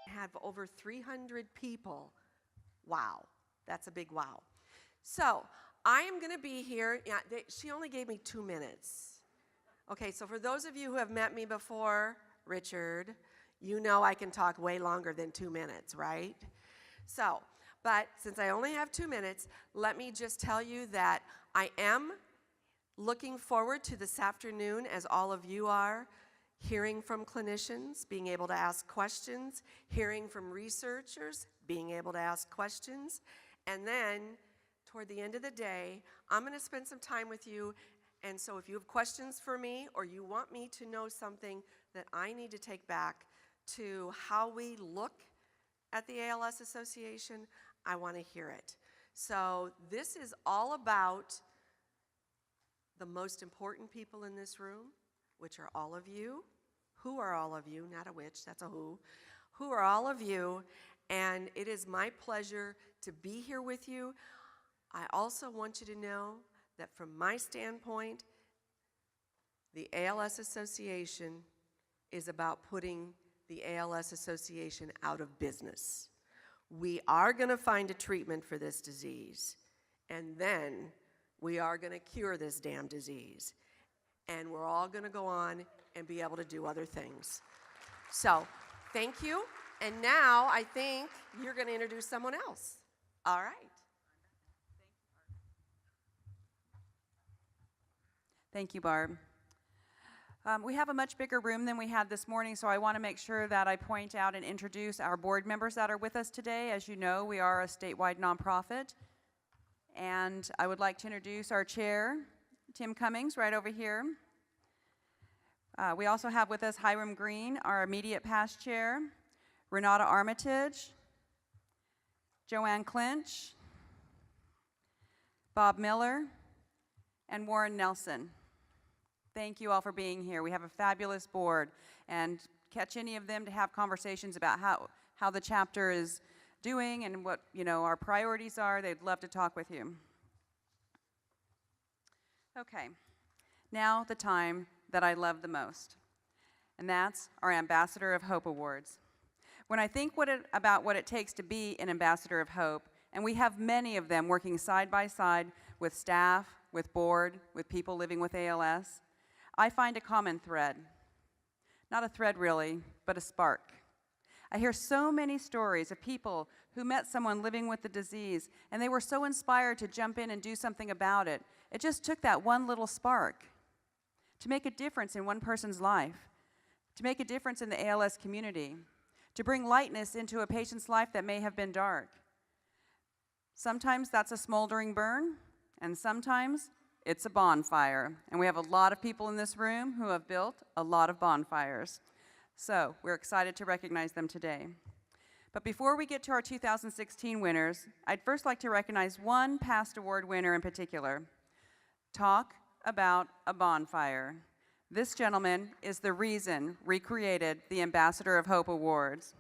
Have over 300 people. Wow, that's a big wow. So I am going to be here. Yeah, she only gave me 2 minutes. Okay, so for those of you who have met me before, Richard, you know I can talk way longer than 2 minutes, right? So, but since I only have 2 minutes, let me just tell you that I am looking forward to this afternoon, as all of you are, hearing from clinicians, being able to ask questions, hearing from researchers, being able to ask questions, and then toward the end of the day, I'm going to spend some time with you. And so if you have questions for me or you want me to know something that I need to take back to how we look at the ALS Association, I want to hear it. So this is all about the most important people in this room, which are all of you. Who are all of you? Not a which, that's a who. Who are all of you? And it is my pleasure to be here with you. I also want you to know that from my standpoint, the ALS Association is about putting the ALS Association out of business. We are going to find a treatment for this disease, and then we are going to cure this damn disease. And we're all going to go on and be able to do other things. So, thank you. And now I think you're going to introduce someone else. All right. Thank you, Barb. We have a much bigger room than we had this morning, so I want to make sure that I point out and introduce our board members that are with us today. As you know, we are a statewide nonprofit. And I would like to introduce our chair, Tim Cummings, right over here. We also have with us Hiram Green, our immediate past chair, Renata Armitage, Joanne Clinch, Bob Miller, and Warren Nelson. Thank you all for being here. We have a fabulous board, and catch any of them to have conversations about how the chapter is doing and what our priorities are. They'd love to talk with you. Okay, now the time that I love the most, and that's our Ambassador of Hope Awards. When I think about what it takes to be an Ambassador of Hope, and we have many of them working side by side with staff, with board, with people living with ALS, I find a common thread. Not a thread really, but a spark. I hear so many stories of people who met someone living with the disease, and they were so inspired to jump in and do something about it. It just took that one little spark to make a difference in one person's life, to make a difference in the ALS community, to bring lightness into a patient's life that may have been dark. Sometimes that's a smoldering burn, and sometimes it's a bonfire. And we have a lot of people in this room who have built a lot of bonfires. So we're excited to recognize them today. But before we get to our 2016 winners, I'd first like to recognize one past award winner in particular. Talk about a bonfire. This gentleman is the reason we created the Ambassador of Hope Awards.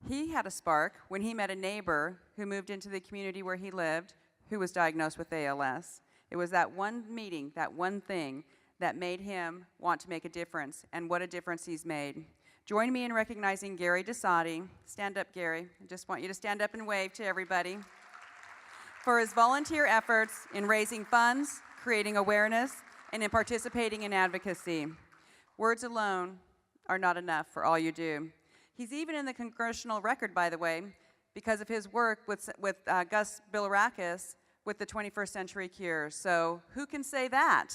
He had a spark when he met a neighbor who moved into the community where he lived who was diagnosed with ALS. It was that one meeting, that one thing, that made him want to make a difference, and what a difference he's made. Join me in recognizing Gary DeSati. Stand up, Gary. I just want you to stand up and wave to everybody. For his volunteer efforts in raising funds, creating awareness, and in participating in advocacy. Words alone are not enough for all you do. He's even in the Congressional Record, by the way, because of his work with Gus Bilirakis with the 21st Century Cures. So who can say that?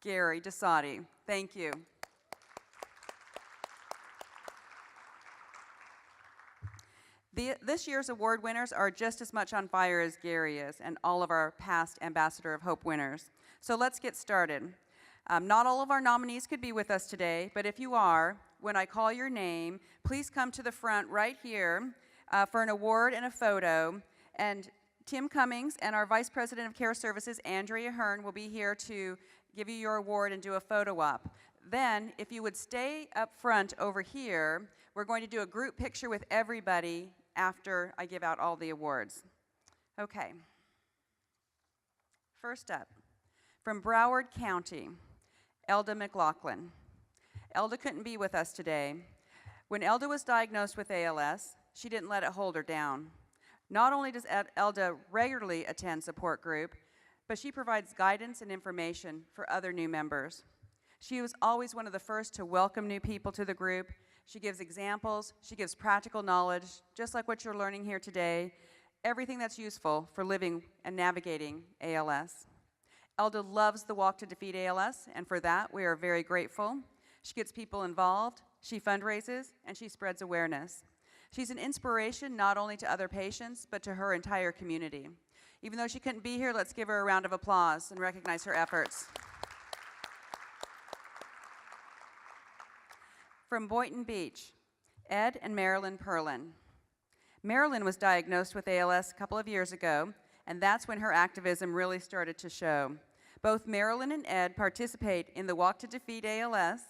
Gary DeSati. Thank you. This year's award winners are just as much on fire as Gary is, and all of our past Ambassador of Hope winners. So let's get started. Not all of our nominees could be with us today, but if you are, when I call your name, please come to the front right here for an award and a photo. And Tim Cummings and our Vice President of Care Services, Andrea Hearn, will be here to give you your award and do a photo op. Then, if you would stay up front over here, we're going to do a group picture with everybody after I give out all the awards. Okay. First up, from Broward County, Elda McLaughlin. Elda couldn't be with us today. When Elda was diagnosed with ALS, she didn't let it hold her down. Not only does Elda regularly attend support group, but she provides guidance and information for other new members. She was always one of the first to welcome new people to the group. She gives examples, she gives practical knowledge, just like what you're learning here today, everything that's useful for living and navigating ALS. Elda loves the Walk to Defeat ALS, and for that, we are very grateful. She gets people involved, she fundraises, and she spreads awareness. She's an inspiration not only to other patients, but to her entire community. Even though she couldn't be here, let's give her a round of applause and recognize her efforts. From Boynton Beach, Ed and Marilyn Perlin. Marilyn was diagnosed with ALS a couple of years ago, and that's when her activism really started to show. Both Marilyn and Ed participate in the Walk to Defeat ALS.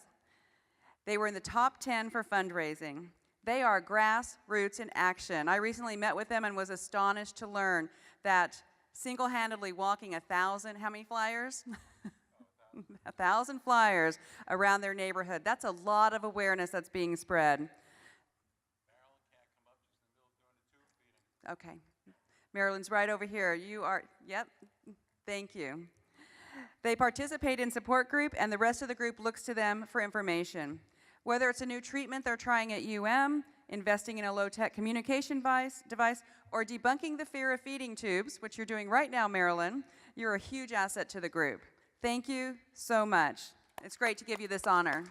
They were in the top 10 for fundraising. They are grassroots in action. I recently met with them and was astonished to learn that single-handedly walking 1,000, how many flyers? 1,000 flyers around their neighborhood. That's a lot of awareness that's being spread. Marilyn can't come up, she's in the middle of doing a tube feeding. Okay. Marilyn's right over here. You are, yep, thank you. They participate in support group, and the rest of the group looks to them for information. Whether it's a new treatment they're trying at investing in a low-tech communication device, or debunking the fear of feeding tubes, which you're doing right now, Marilyn, you're a huge asset to the group. Thank you so much. It's great to give you this honor.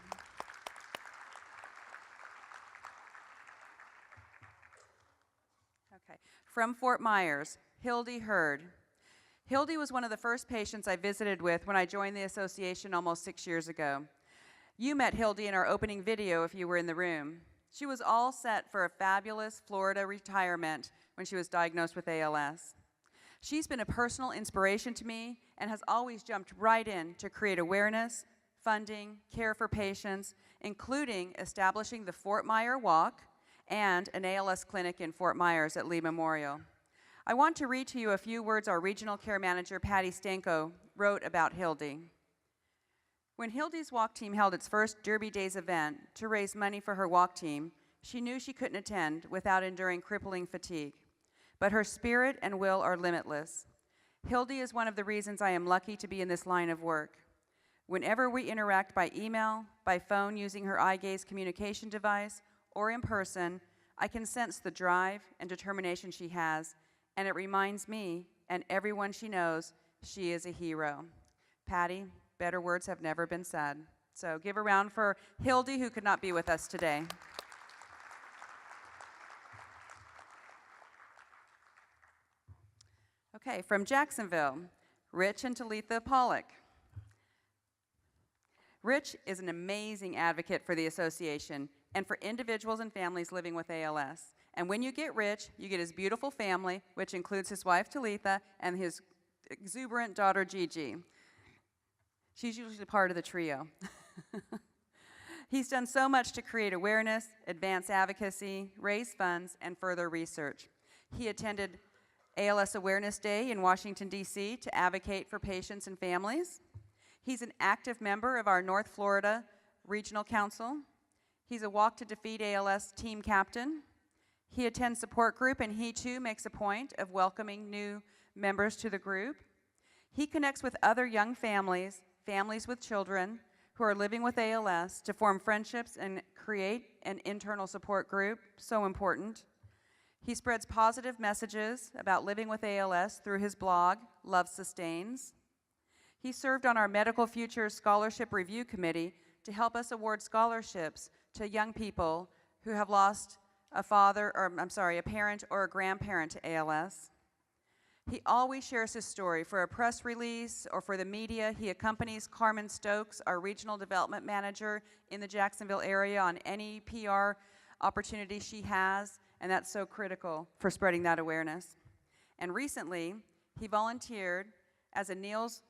Okay. From Fort Myers, Hildy Hurd. Hildy was one of the first patients I visited with when I joined the association almost 6 years ago. You met Hildy in our opening video if you were in the room. She was all set for a fabulous Florida retirement when she was diagnosed with ALS. She's been a personal inspiration to me and has always jumped right in to create awareness, funding, care for patients, including establishing the Fort Myers Walk and an ALS clinic in Fort Myers at Lee Memorial. I want to read to you a few words our regional care manager, Patty Stanko, wrote about Hildy. When Hildy's walk team held its first Derby Days event to raise money for her walk team, she knew she couldn't attend without enduring crippling fatigue. But her spirit and will are limitless. Hildy is one of the reasons I am lucky to be in this line of work. Whenever we interact by email, by phone using her eye gaze communication device, or in person, I can sense the drive and determination she has, and it reminds me and everyone she knows she is a hero. Patty, better words have never been said. So give a round for Hildy, who could not be with us today. Okay, from Jacksonville, Rich and Talitha Pollock. Rich is an amazing advocate for the association and for individuals and families living with ALS. And when you get Rich, you get his beautiful family, which includes his wife Talitha and his exuberant daughter Gigi. She's usually part of the trio. He's done so much to create awareness, advance advocacy, raise funds, and further research. He attended ALS Awareness Day in Washington, D.C. to advocate for patients and families. He's an active member of our North Florida Regional Council. He's a Walk to Defeat ALS team captain. He attends support group, and he too makes a point of welcoming new members to the group. He connects with other young families, families with children who are living with ALS to form friendships and create an internal support group, so important. He spreads positive messages about living with ALS through his blog, Love Sustains. He served on our Medical Futures Scholarship Review Committee to help us award scholarships to young people who have lost a parent or a grandparent to ALS. He always shares his story. For a press release or for the media, he accompanies Carmen Stokes, our regional development manager in the Jacksonville area, on any PR opportunity she has, and that's so critical for spreading that awareness. And recently, he volunteered as a NEALS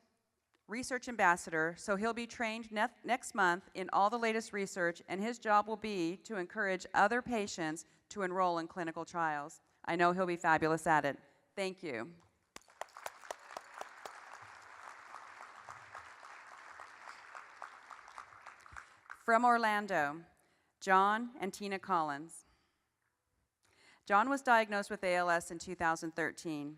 research ambassador, so he'll be trained next month in all the latest research, and his job will be to encourage other patients to enroll in clinical trials. I know he'll be fabulous at it. Thank you. From Orlando, John and Tina Collins. John was diagnosed with ALS in 2013.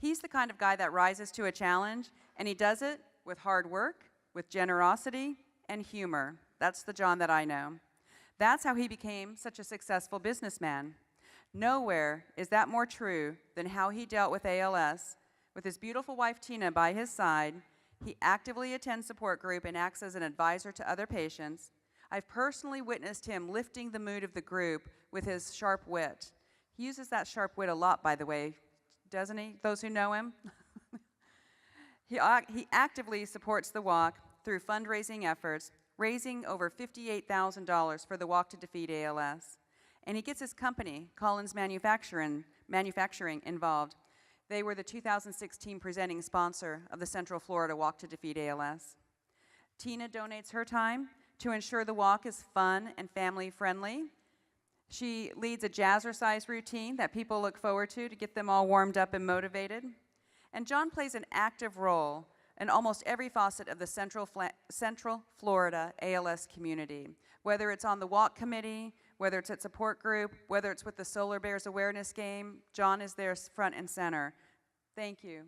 He's the kind of guy that rises to a challenge, and he does it with hard work, with generosity, and humor. That's the John that I know. That's how he became such a successful businessman. Nowhere is that more true than how he dealt with ALS. With his beautiful wife, Tina, by his side, he actively attends support group and acts as an advisor to other patients. I've personally witnessed him lifting the mood of the group with his sharp wit. He uses that sharp wit a lot, by the way, doesn't he? Those who know him? He actively supports the walk through fundraising efforts, raising over $58,000 for the Walk to Defeat ALS. And he gets his company, Collins Manufacturing, involved. They were the 2016 presenting sponsor of the Central Florida Walk to Defeat ALS. Tina donates her time to ensure the walk is fun and family-friendly. She leads a jazzercise routine that people look forward to get them all warmed up and motivated. And John plays an active role in almost every facet of the Central Florida ALS community, whether it's on the walk committee, whether it's at support group, whether it's with the Solar Bears awareness game. John is there front and center. Thank you.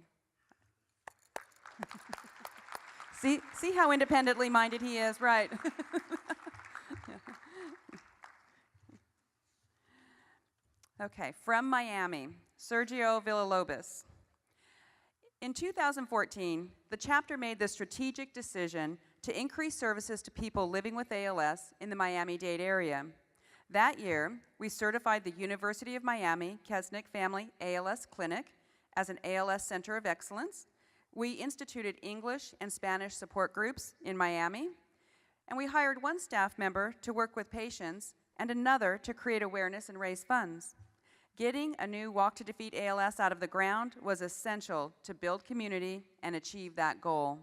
See how independently minded he is, right? Okay, from Miami, Sergio Villalobos. In 2014, the chapter made the strategic decision to increase services to people living with ALS in the Miami-Dade area. That year, we certified the University of Miami Kesnick Family ALS Clinic as an ALS Center of Excellence. We instituted English and Spanish support groups in Miami, and we hired one staff member to work with patients and another to create awareness and raise funds. Getting a new Walk to Defeat ALS out of the ground was essential to build community and achieve that goal.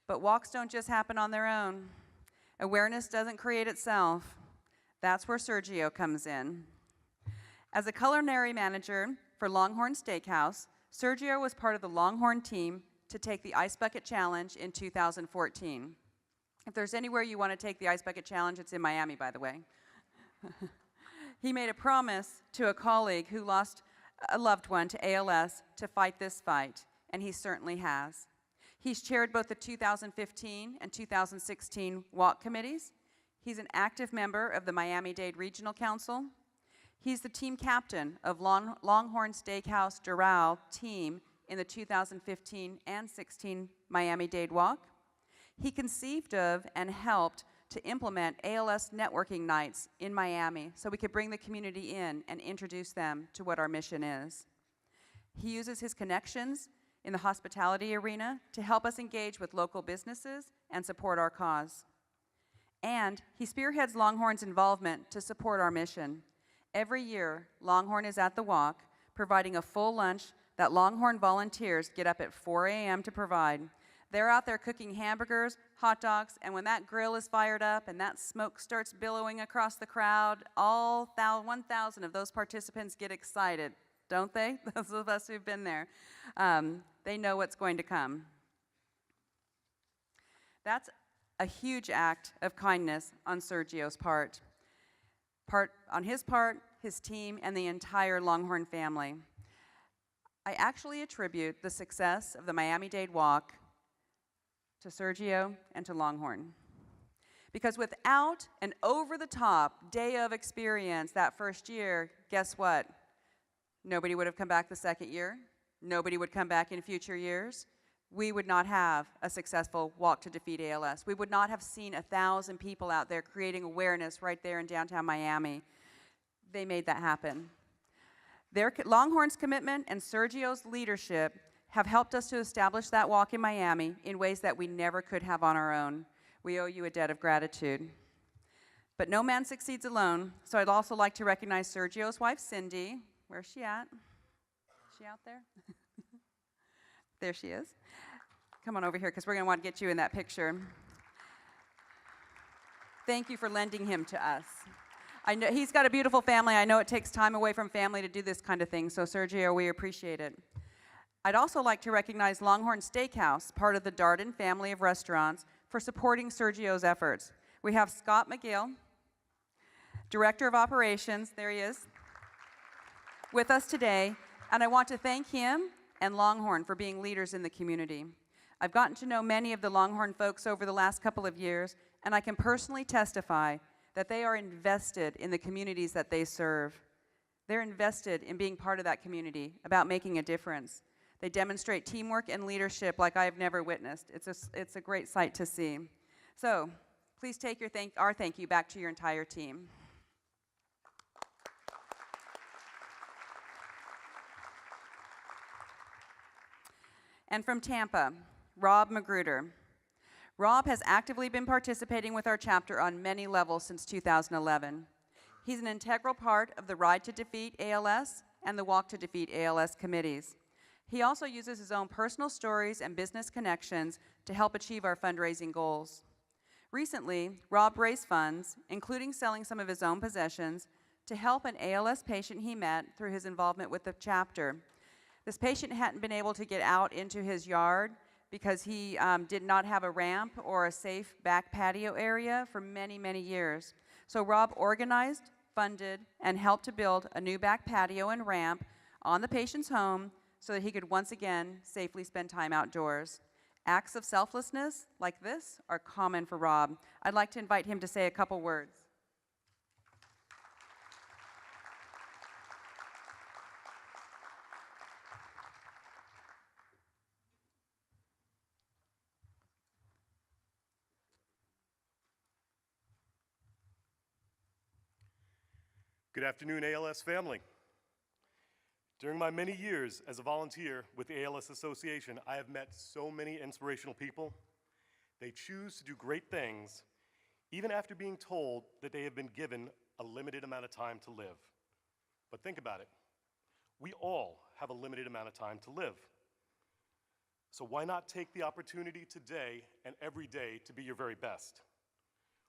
But walks don't just happen on their own. Awareness doesn't create itself. That's where Sergio comes in. As a culinary manager for Longhorn Steakhouse, Sergio was part of the Longhorn team to take the Ice Bucket Challenge in 2014. If there's anywhere you want to take the Ice Bucket Challenge, it's in Miami, by the way. He made a promise to a colleague who lost a loved one to ALS to fight this fight, and he certainly has. He's chaired both the 2015 and 2016 walk committees. He's an active member of the Miami-Dade Regional Council. He's the team captain of Longhorn Steakhouse Doral team in the 2015 and 16 Miami-Dade Walk. He conceived of and helped to implement ALS networking nights in Miami so we could bring the community in and introduce them to what our mission is. He uses his connections in the hospitality arena to help us engage with local businesses and support our cause. And he spearheads Longhorn's involvement to support our mission. Every year, Longhorn is at the walk, providing a full lunch that Longhorn volunteers get up at 4 a.m. to provide. They're out there cooking hamburgers, hot dogs, and when that grill is fired up and that smoke starts billowing across the crowd, all 1,000 of those participants get excited, don't they? Those of us who've been there. They know what's going to come. That's a huge act of kindness on Sergio's part. On his part, his team, and the entire Longhorn family. I actually attribute the success of the Miami-Dade Walk to Sergio and to Longhorn. Because without an over-the-top day of experience that first year, guess what? Nobody would have come back the second year. Nobody would come back in future years. We would not have a successful Walk to Defeat ALS. We would not have seen 1,000 people out there creating awareness right there in downtown Miami. They made that happen. Longhorn's commitment and Sergio's leadership have helped us to establish that walk in Miami in ways that we never could have on our own. We owe you a debt of gratitude. But no man succeeds alone, so I'd also like to recognize Sergio's wife, Cindy. Where's she at? Is she out there? There she is. Come on over here, because we're going to want to get you in that picture. Thank you for lending him to us. I know he's got a beautiful family. I know it takes time away from family to do this kind of thing, so Sergio, we appreciate it. I'd also like to recognize Longhorn Steakhouse, part of the Darden family of restaurants, for supporting Sergio's efforts. we have Scott McGill, Director of Operations, there he is, with us today, and I want to thank him and Longhorn for being leaders in the community. I've gotten to know many of the Longhorn folks over the last couple of years, and I can personally testify that they are invested in the communities that they serve. They're invested in being part of that community, about making a difference. They demonstrate teamwork and leadership like I've never witnessed. It's a great sight to see. So please take our thank you back to your entire team. And from Tampa, Rob Magruder. Rob has actively been participating with our chapter on many levels since 2011. He's an integral part of the Ride to Defeat ALS and the Walk to Defeat ALS committees. He also uses his own personal stories and business connections to help achieve our fundraising goals. Recently, Rob raised funds, including selling some of his own possessions, to help an ALS patient he met through his involvement with the chapter. This patient hadn't been able to get out into his yard because he did not have a ramp or a safe back patio area for many, many years. So Rob organized, funded, and helped to build a new back patio and ramp on the patient's home so that he could once again safely spend time outdoors. Acts of selflessness like this are common for Rob. I'd like to invite him to say a couple words. Good afternoon, ALS family. During my many years as a volunteer with the ALS Association, I have met so many inspirational people. They choose to do great things, even after being told that they have been given a limited amount of time to live. But think about it. We all have a limited amount of time to live. So why not take the opportunity today and every day to be your very best?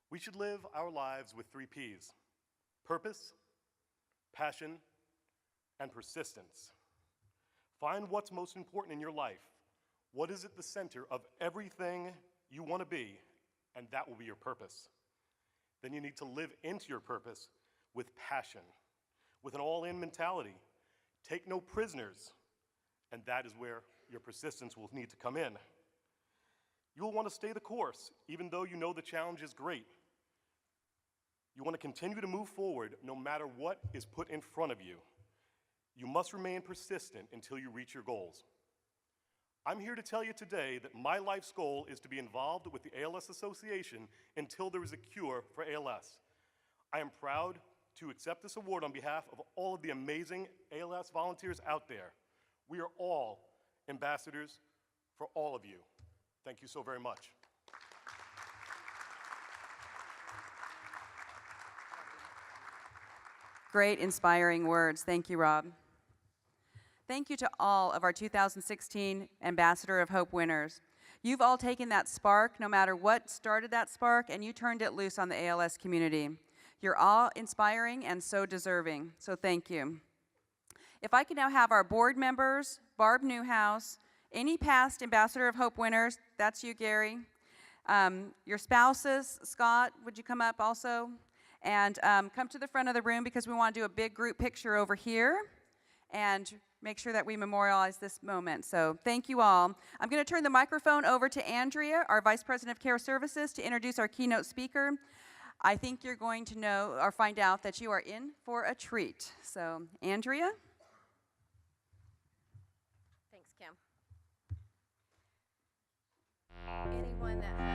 We should live our lives with 3 Ps: purpose, passion, and persistence. Find what's most important in your life. What is at the center of everything you want to be, and that will be your purpose. Then you need to live into your purpose with passion, with an all-in mentality. Take no prisoners, and that is where your persistence will need to come in. You will want to stay the course, even though you know the challenge is great. You want to continue to move forward no matter what is put in front of you. You must remain persistent until you reach your goals. I'm here to tell you today that my life's goal is to be involved with the ALS Association until there is a cure for ALS. I am proud to accept this award on behalf of all of the amazing ALS volunteers out there. We are all ambassadors for all of you. Thank you so very much. Great, inspiring words. Thank you, Rob. Thank you to all of our 2016 Ambassador of Hope winners. You've all taken that spark, no matter what started that spark, and you turned it loose on the ALS community. You're all inspiring and so deserving, so thank you. If I could now have our board members, Barb Newhouse, any past Ambassador of Hope winners, that's you, Gary. Your spouses, Scott, would you come up also? And come to the front of the room because we want to do a big group picture over here and make sure that we memorialize this moment. So thank you all. I'm going to turn the microphone over to Andrea, our Vice President of Care Services, to introduce our keynote speaker. I think you're going to know or find out that you are in for a treat. So, Andrea? Thanks, Kim. Anyone that